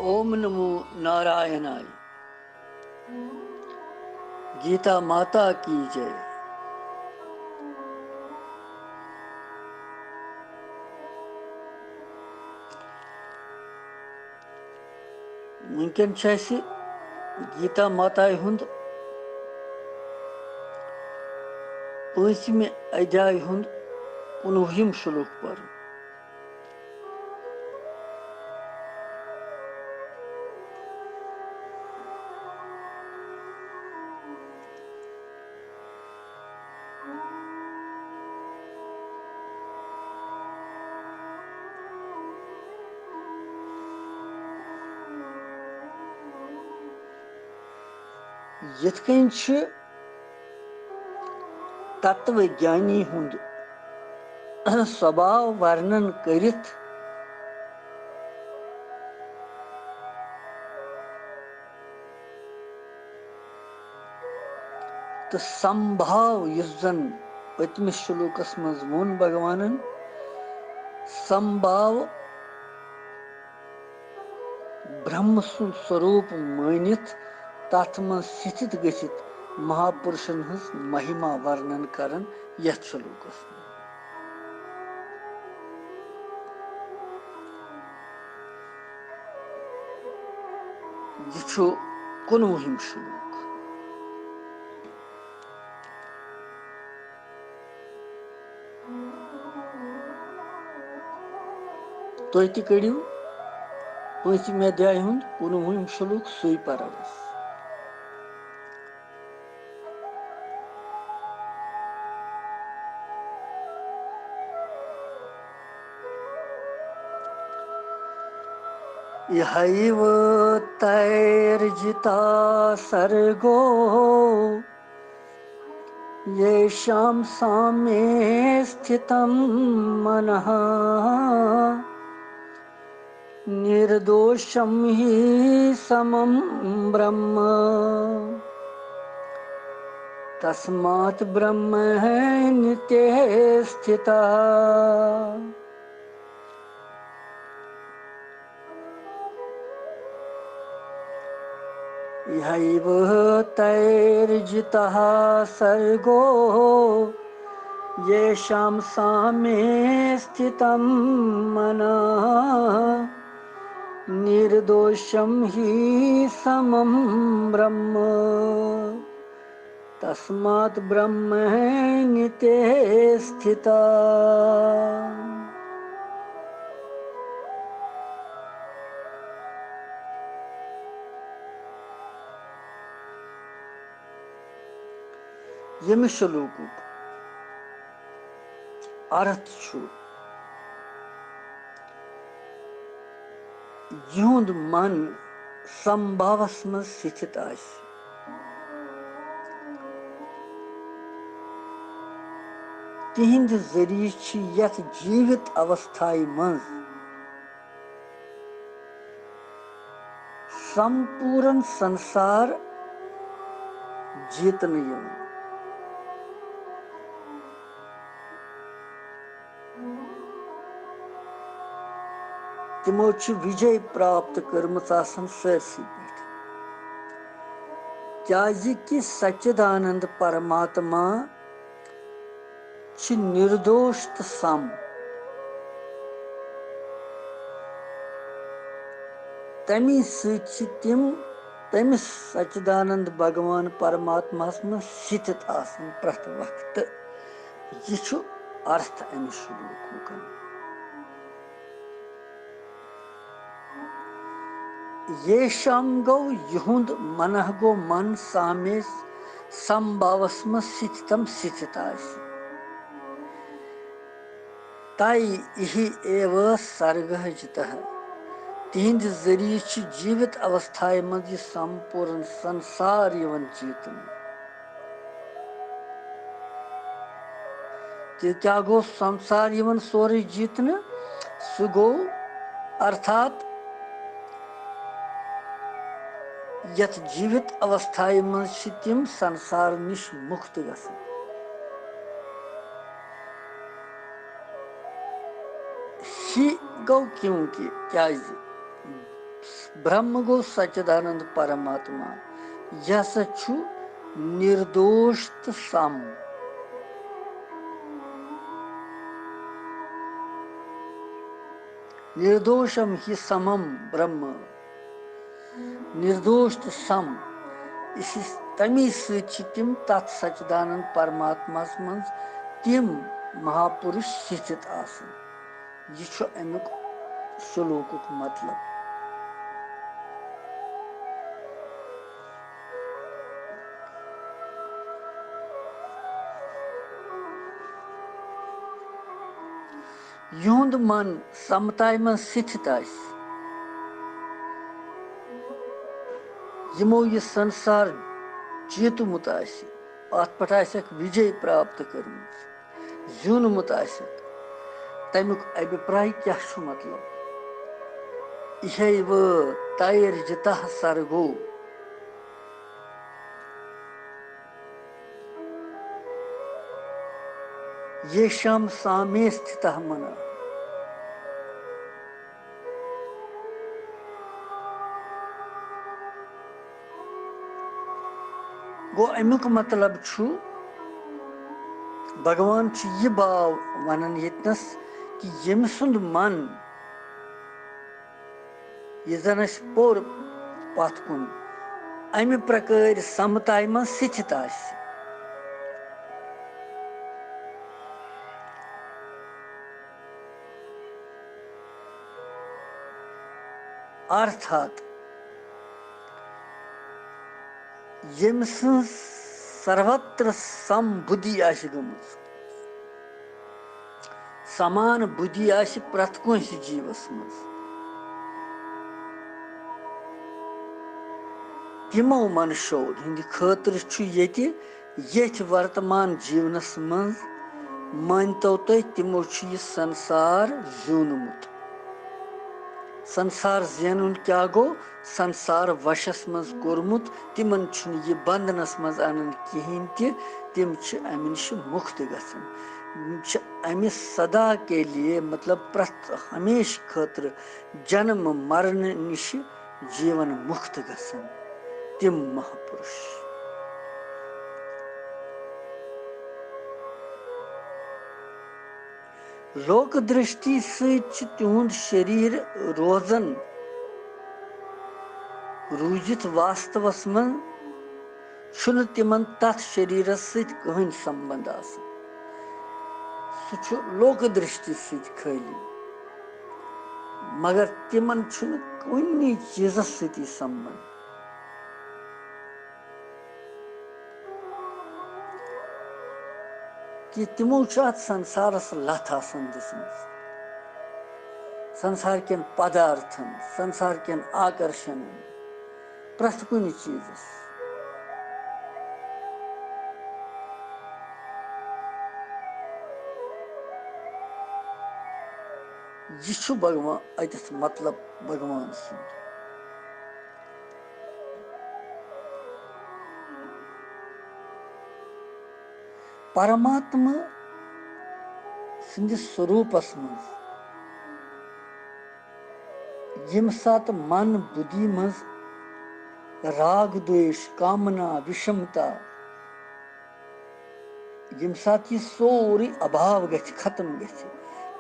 ओम नमो नारायणाय। गीता माता की जय। वुनकन गीता माता हुंद 5वें अध्याय हुंद 19 श्लोक पर। यथकन तत्वज्ञानी हुंद स्वभाव वर्णन करित तो संभाव युजन पतमिस श्लोकस मज वोन भगवानन संभाव ब्रह्म स्वरूप मानित तथ मज स्थित गसित महापुरुषन हज महिमा वर्णन करन यथ श्लोकस। यह 19 श्लोक। तुह तह कड़ियो 5वें अध्याय हुंद 19 श्लोक सुई परवस। यहैव तैर्जिता सर्गो येषां साम्ये स्थितं मनः निर्दोषं हि समं ब्रह्म तस्मात् ब्रह्म नित्ये स्थिता। यहैव तैर्जितः सर्गो येषां साम्ये स्थितं मनः निर्दोषं हि समं ब्रह्म तस्मात् ब्रह्म नित्ये स्थिता। यम श्लोकुक अर्थ युंद मन संभावस मज स्थित आस तिहिंद जरिए यथ जीवित अवस्थाई मज संपूर्ण संसार जीतन यवन। तिमो विजय प्राप्त कर्मच आसन सरसी पे क्या सच्चिदानंद परमात्मा निर्दोष तो सम। तमी तिम तमिस सच्चिदानंद भगवान परमात्मा में स्थित आसन प्रत वक्त। यह अर्थ अमि श्लोक। येषाम गो युहुंद मन गो मन सामे संभावस में स्थितम स्थित ताई इहि एव सर्ग जितः तिहिंद जरिए जीवित अवस्थाएं मज संपूर्ण संसार यवन जीतन। क्या गो संसार यवन सोरे जीतन सु गो अर्थात यथ जीवित अवस्थाएं मज तिम संसार निश मुक्त गसन। ही गो क्योंकि क्या ब्रह्म गो सच्चिदानंद परमात्मा, यह हसा छु निर्दोष तो सम। निर्दोषम ही समम ब्रह्म, निर्दोष तो सम। इसी तमी सच तिम तत् सच्चिदानंद परमात्मा मं तिम महापुरुष स्थित आसन। यह अमुक श्लोकुक मतलब। युंद मन समताय में स्थित आस, यमो यह संसार जीतमुत आस, अत पे आसक विजय प्राप्त कर्मुत, जुनमुत आसक, तमुक अभिप्राय क्या छु मतलब। इहैव तैर्जितः सर्गो, येषां सामे स्थितः मनः। गो अमुक मतलब छु, भगवान छु यह भाव वनन यतनस कि यम सुंद मन यह जन पोर पथ कुन अमि प्रकार समताय में स्थित आस। अर्थात यम सर्वत्र समबुद्धि आस गमज, समान बुद्धि आस प्रत कंस जीवस मज, तिमो मनुष्यो हिंद खतर छु येथ वर्तमान जीवनस मज मानतो तुम तिमो छु यह संसार जूनमुत। संसार जेनुन क्या गो, संसार वशस मज कोरमुत, तिमन छु यह बंधनस मज अनन कहीं ति, तिम छु अमि निश मुक्त गसन। अमि सदा के लिए मतलब प्रत हमेश खतर जन्म मरण निश जीवन मुक्त गसन तिम महापुरुष। लोक दृष्टि सच तिहुंद शरीर रोजन रूजित वास्तवस मन छुन तिमन तथ शरीर सत कहीं संबंध आसन। सु लोक दृष्टि सत खाली, मगर तिमन छुन कुन्नी चीजस सती संबंध। कि तिमो छु संसारस लथ आसन दिसमज, संसार केन पदार्थन, संसार केन आकर्षण, प्रथ कुन चीजस। यह छु भगवान अतस मतलब भगवान सुंद। परमात्मा सिंदिस स्वरूपस मज यम सात मन बुद्धि मज राग द्वेष कामना विषमता यम सात यह सोरी अभाव गछ खत्म गछ,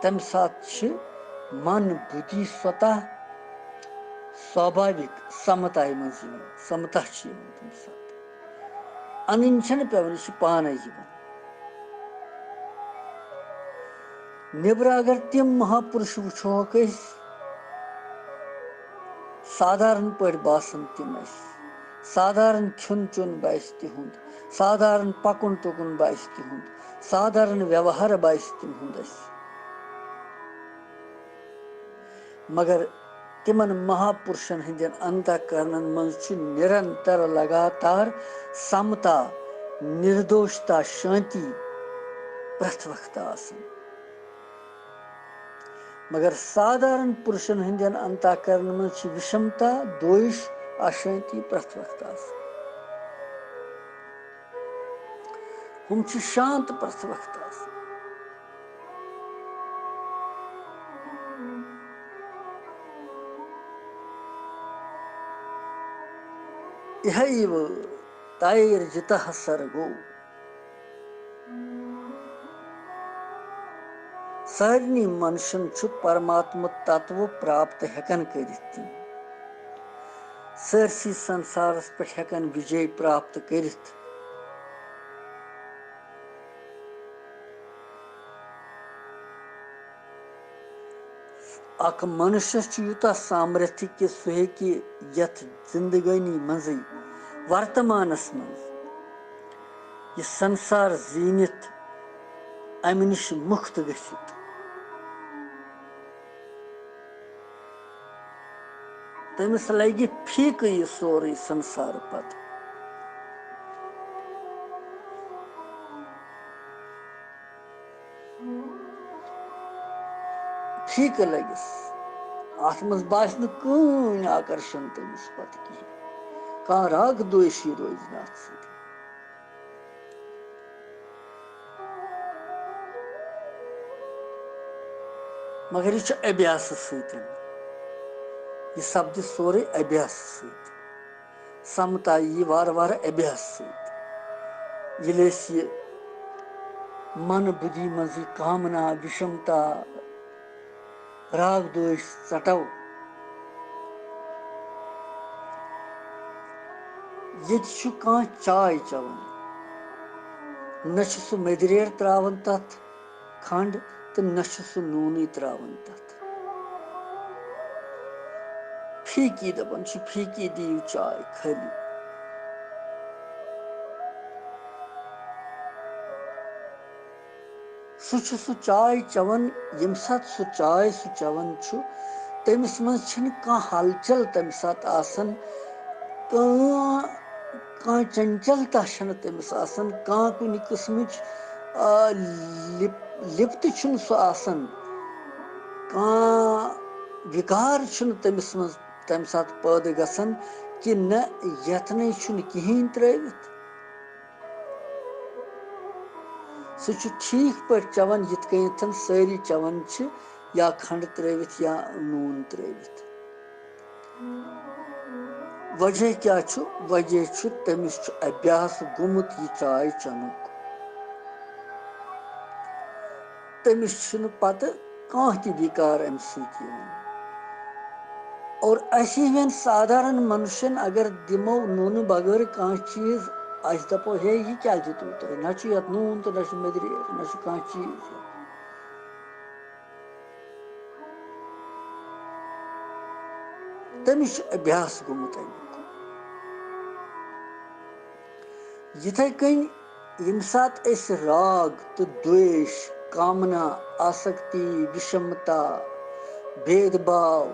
तम सात छ मन बुद्धि स्वतः स्वाभाविक समताय मज समता छ तम सात अनिंचन पेवन पान जीवन। निबर अगर तिम महापुरुष वुछो साधारण पे बासन तिम, साधारण खुन चुन बास तिहुंद, साधारण पकुन टुकुन बास तिहुंद, साधारण व्यवहार बास तिहुंद, मगर तिमन महापुरुषन हंदन अंतःकरणन मं निरंतर लगातार समता निर्दोषता शांति प्रथ वक्त आसन। मगर साधारण पुरुषन हंदन अंतःकरण मं विषमता द्वेष अशांति प्रथ वक्त आसन। हम शांत प्रथ वक्त आसन। इहैव तैर्जितः सर्गो सारनी मनुष्यन छु परमात्मा तत्व प्राप्त हेकन करित सरसी संसारस पे हेकन विजय प्राप्त करित अक मनुष्य यूता सामर्थ्य कि सह कि यथ जिंदगानी मजी वर्तमानस मज यह संसार जीनित अमि निश मुक्त गसित तमिस लगे फीक यह सोरे संसार पत फीक लगिस अत मज बास कहीं आकर्षण तमिस पत कहीं कह राग द्वेषी रोज ना मगर यह अभ्यास सत यह सपद सोरे अभ्यास सत समता यह वार वार अभ्यास सत ये मन बुद्धि मज कामना विषमता राग द्वेष चटो ये चाय चवन न सह मदरेर त्रावन तथ खंड तो न सह नून त्रावन तथ फीकी दपन फीकी दियो चाय खाली सह चाय चवन यम सात सह चाय सह चवन तमिस मज हलचल तम सात आसन चंचलता तमिस आसन कुन किस्म लिप्त सह आसन विकार तमिस मज तम सात पैदा गसन कि न यथन कहीं त्रवित सह ठीक पे चवन यिथ कन सारी चवन या खंड त्रवित या नून त्रवित वजह क्या वजह तमिस अभ्यास गुमुत यह चाय चनुक तमिस पत कह विकार अम और अन साधारण मनुष्यन अगर दिमो नून बगैर कह चीज अस दपो हे यह क्या दितु तुह न ये नून तो न मदरेर न कह चीज तमिस अभ्यास गुमुत यिथे कन यम सात राग तो द्वेष कामना आसक्ति विषमता भेदभाव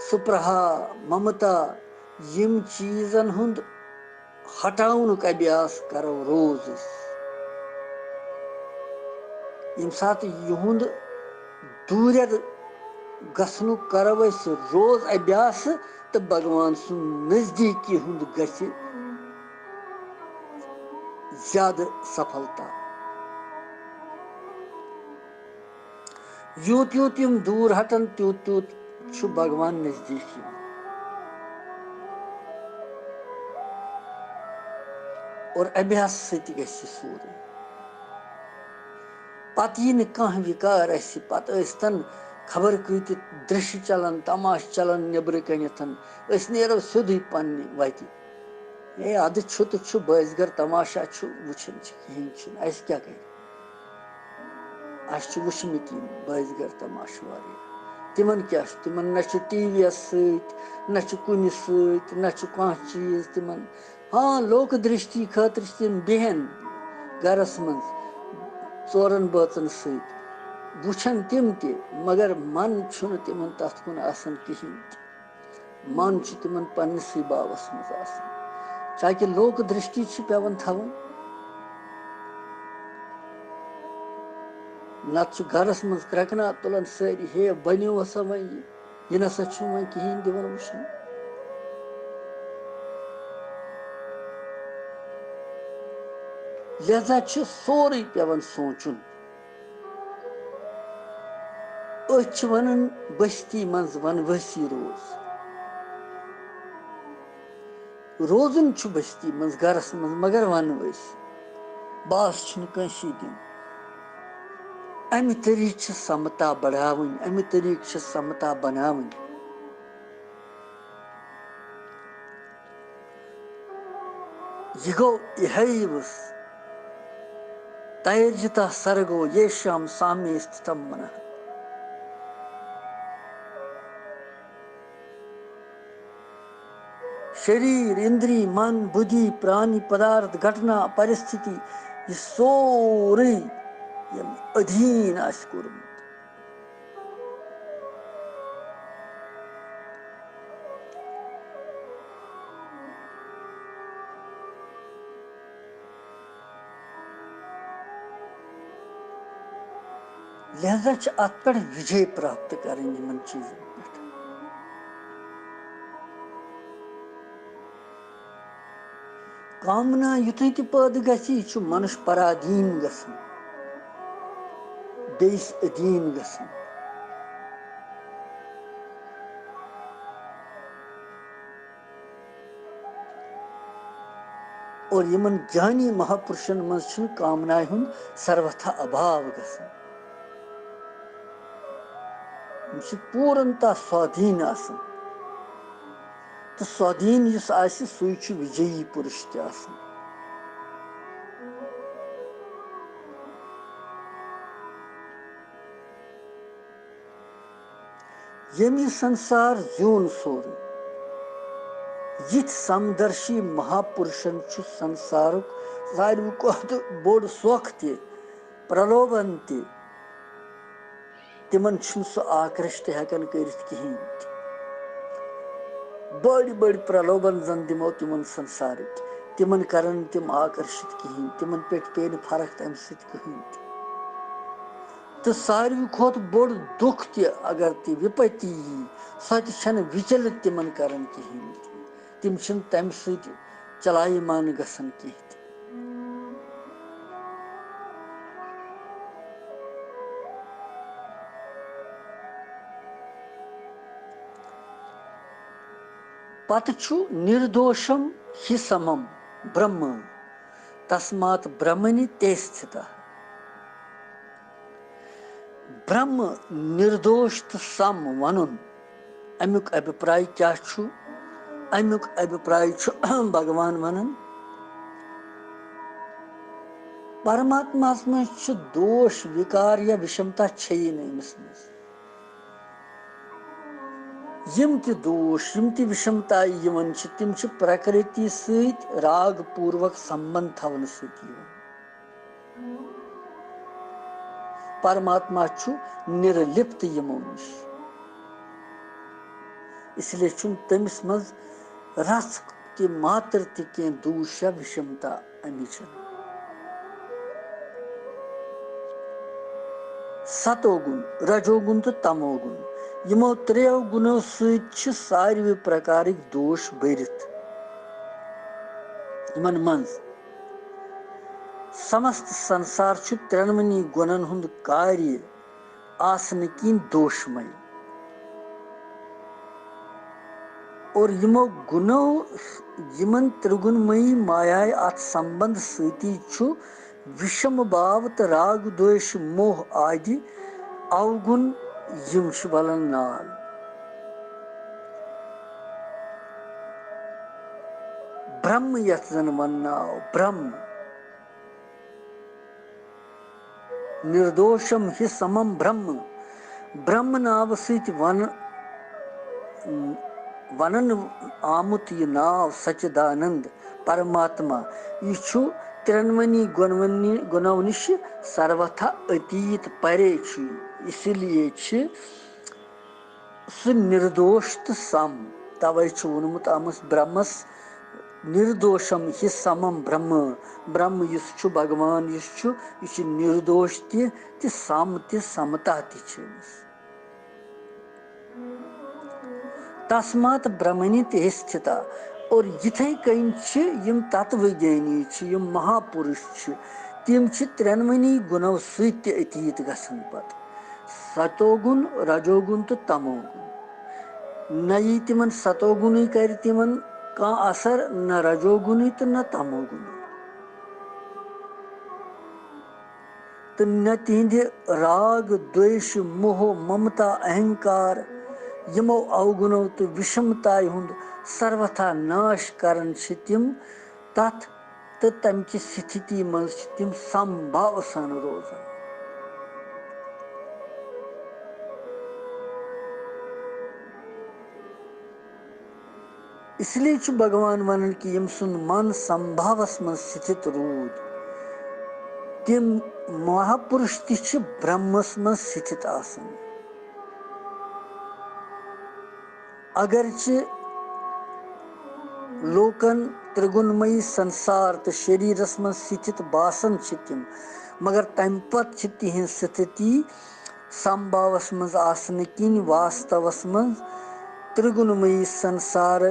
सुप्रहा ममता यम चीजन हुंद हटाउनुक अभ्यास करो रोज यम सात युहुंद दूर गसनुक करो रोज अभ्यास तो भगवान सुन नजदीकी हुंद गछि ज्यादा सफलता यूत यूत यम दूर हटन त्यूत त्यूत भगवान नजदीक और अभ्यास सत सूर पत यह कह विकार पत खबर कत दृश्य चलान तमाश चलान नबर कन नो सोद पन्ने वत अद तो बाजगर तमाशा वुचन कहें अस क्या कर वुचमत बाजगर तमाशा वारिया तिमन क्या तिमन न टीवी न कुन न कह चीज तिमन हाँ लोक दृष्टि खातर तिम बेहन गरस मज चोरन बचन वुचन तिम ते मगर मन तिमन तथ कुन आसन कहीं मन तिमन पन्नसै बावस मज आसन ताकि लोक दृष्टि पेवन थवन नत गरस मज क्रकना तुलन सारी हे बनो सा वन यह नसा वन कहीं दिवन वुचन लिहाजा सोरे पेवन सोचुन वन बस्ती मज वनवसी रोज रोजन छु बस्ती मज गरस मज मगर वन बास छु कंसी दिन अमि तरीक समता बढ़ावन अमि तरीक समता बनावन यह गो यहैवस तैर्जिता सर्गो येषाम साम्ये स्थितम मनः शरीर इंद्री मन बुद्धि प्राणी पदार्थ घटना परिस्थिति ये सोरे यम अधीन आस कोरमुत लिहाजा अत पे विजय प्राप्त करें इन चीजन पे कामना युत पद गु मनुष्य पराधीन गसन बेस अधीन गसन और यमन ज्ञानी महापुरुषन मज कामना हुंद सर्वथा अभाव गसन पूर्णता स्वाधीन आसन तो स्वाधीन युस आसि सुई छु विजयी पुरुष ते आसन यम संसार जोन सोर यिथ समदर्शी महापुरुषन छु संसारुक सारू को बोड़ सोख ते प्रलोभन ते तिमन सह आकृष्ट हेकन कर कहें बड़ी बड़ी प्रलोभन जन दिमो तिमन संसार तिमन करन तिम आकर्षित कहें तिमन पे पे फर्क तम कहें तो सारू खोत बोड़ दुख ते अगर ती विपत्ति यी सह विचलित तिमन करन कहें तिम तम चलायमान गसन कह पत छु निर्दोषम हि समम ब्रह्म तस्मात् ब्रह्मणि ते स्थितः ब्रह्म निर्दोष तो सम वनुन अमुक अभिप्राय क्या छु अमुक अभिप्राय छु भगवान वनन परमात्मा में छु दोष विकार या विषमता छई नमस यम ति दोष यम ति विषमता यमन छि तिम छि प्रकृति सहित राग पूर्वक संबंध थवन सहित परमात्मा छु निर्लिप्त यमो निश इसलिए छु तमिस मज रस कि मात्र ति के दोष या विषमता अमिच सतोगुण रजोगुण तो तमोगुण यमो त्रेयो गुणों सहित सारी प्रकार दोष भरित यमन मंज समस्त संसार छु त्रिनवनी गुणन हुंद कार्य आसन की दोषमय और यमो गुणों यमन त्रिगुणमयी माया अत संबंध सती छु विषम भाव तो राग द्वेष मोह आदि अवगुण यम बलन नाल ब्रह्म यथ जन वन्नाव ब्रह्म निर्दोषम हि समम ब्रह्म ब्रह्म नाव सहित वनन आमुत ये नाव सच्चिदानंद परमात्मा यह त्रिनवनी गुणों निश सर्वथा अतीत परे छु इसलिए सह निर्दोष तो सम तवे वोनमुत आमस ब्रह्मस निर्दोषम हि समम ब्रह्म ब्रह्म युस छु भगवान युस छु यह निर्दोष ते सम ते समता ते तस्मात् ब्रह्मणि ते स्थिता और यिथे कन यम तत्वज्ञानी यम महापुरुष तिम त्रिनवनी गुणों सहित अतीत गसन पत सतोगुण रजोगुण तो तमोगुण नई तिमन सतोगुण कर तिमन का असर न रजोगुनी तो न तमोगुनी तो न तिहंद राग द्वेष मोह ममता अहंकार यमो अवगुणों तो विषमताय हुंद सर्वथा नाश करन तिम तथ तो तमि स्थिति मज तिम संभाव सन रोजन। इसलिए भगवान वन कि यम सुन मन संभावस मज स्थित रूद तिम महापुरुष ति ब्रह्मस मज स्थित आसन। अगरचे लोकन त्रिगुणमयी संसार तो शरीरस मज स्थित बासन तिम मगर तम पत तिहन स्थिति संभावस मज आसन किन वास्तवस मज त्रिगुणमयी संसार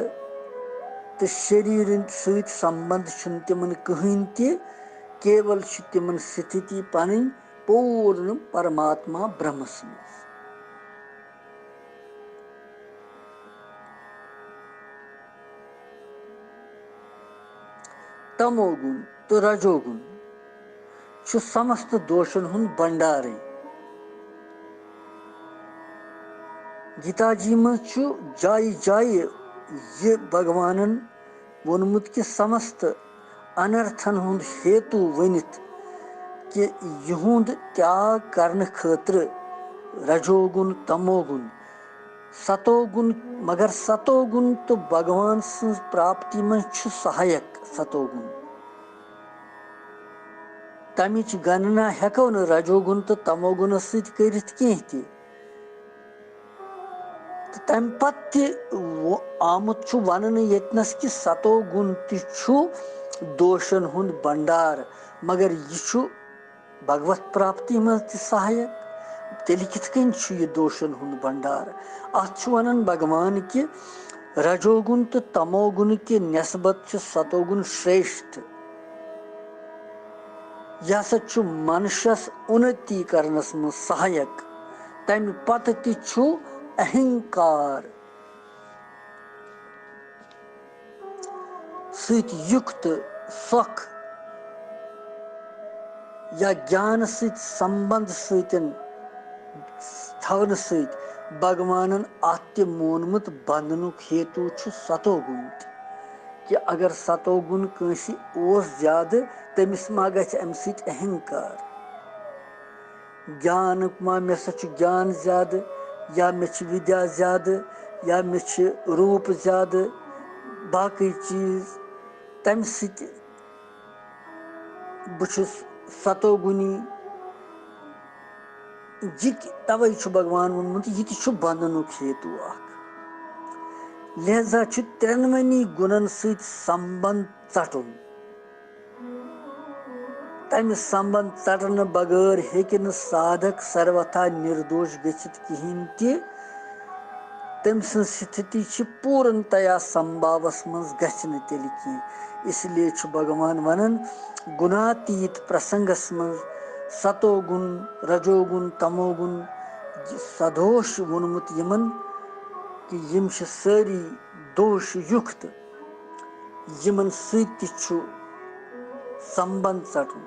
तो शरीर सहित संबंध तिमन कहीं ते केवल तिमन स्थिति पन पूर्ण परमात्मा ब्रह्मस मज। तमोगुण तो रजोगुण समस्त दोषन हुंद भंडारे। गीता जी मज जाय जाय ये भगवानन वोनमुत कि समस्त अनर्थन हुंद हेतु वनित कि युहुंद त्याग करने खतर रजोगुण तमोगुण सतोगुण मगर सतोगुण तो भगवान सं प्राप्ति में सहायक सतोगुण तमिच गणना हेको न रजोगुण तो तमोगुण सहित करित कहीं तम पत्ति आमुत वन यतनस कि सतोगुण दोषन हुंद भंडार मगर यह भगवत प्राप्ति में सहायक तेल कितकन यह दोषन हुंद भंडार अत वन भगवान कि रजोगुण तो तमोगुण के नस्बत सतोगुण श्रेष्ठ। यह हसा मनुष्यस उन्नति करनस में सहायक तम पत ति अहंकार सहित युक्त सुख या ज्ञान सहित संबंध सहित थवन सहित भगवानन अत मोनमुत बंधनुक हेतु सतोगुण कि अगर सतोगुण कंसी ओस ज्यादा तमिस मा गछ अम सहित अहंकार ज्ञान मा मे सा ज्ञान ज्यादा या मे विद्या ज्यादा या मे रूप ज्यादा बाकी चीज तम सत बुछुस सतोगुनी तवे भगवान वोनमुत यह बंधनुक हेतु लिहाजा त्रेनवनी गुणन सहित संबंध चटुन तम संबंध चटन बगैर हेकि न साधक सर्वथा निर्दोष गच्छित कहीं ते तम स्थिति पूर्णतया संभावस मज गछन तेल कहीं। इसलिए भगवान वनन गुणातीत प्रसंगस मज सतोगुण रजोगुण तमोगुण सदोष वोनमुत यमन कि यम सारी दोष युक्त यमन सहित संबंध चटुन।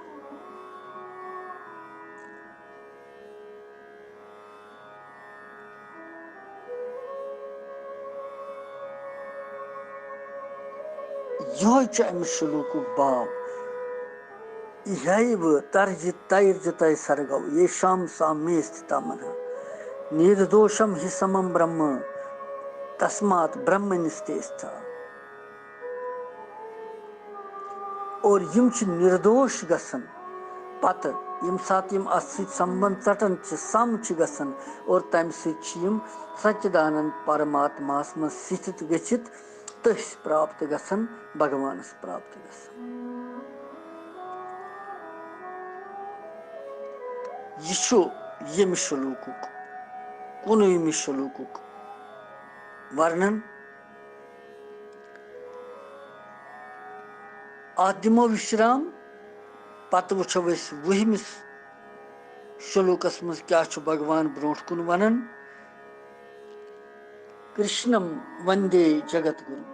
यह अमि श्लोक भाव यह तर्ज तैर्ज तय सर्गौ ये शाम साम्य स्थिता मन निर्दोषम हि समम ब्रह्म तस्मात् ब्रह्म निस्ते स्था। और यम निर्दोष गसन पत यम सात यम अत संबंध चटन सम गसन और तम सम सच्चिदानंद परमात्मा मं स्थित गच्छित तस प्राप्त गसन भगवानस प्राप्त गसन। यह यम श्लोकुक 19वें श्लोकुक वर्णन। आदिमो विश्राम पत वुछो 20वें श्लोकस मज क्या भगवान ब्रोट कुन वनन कृष्णम वंदे जगत गुरु।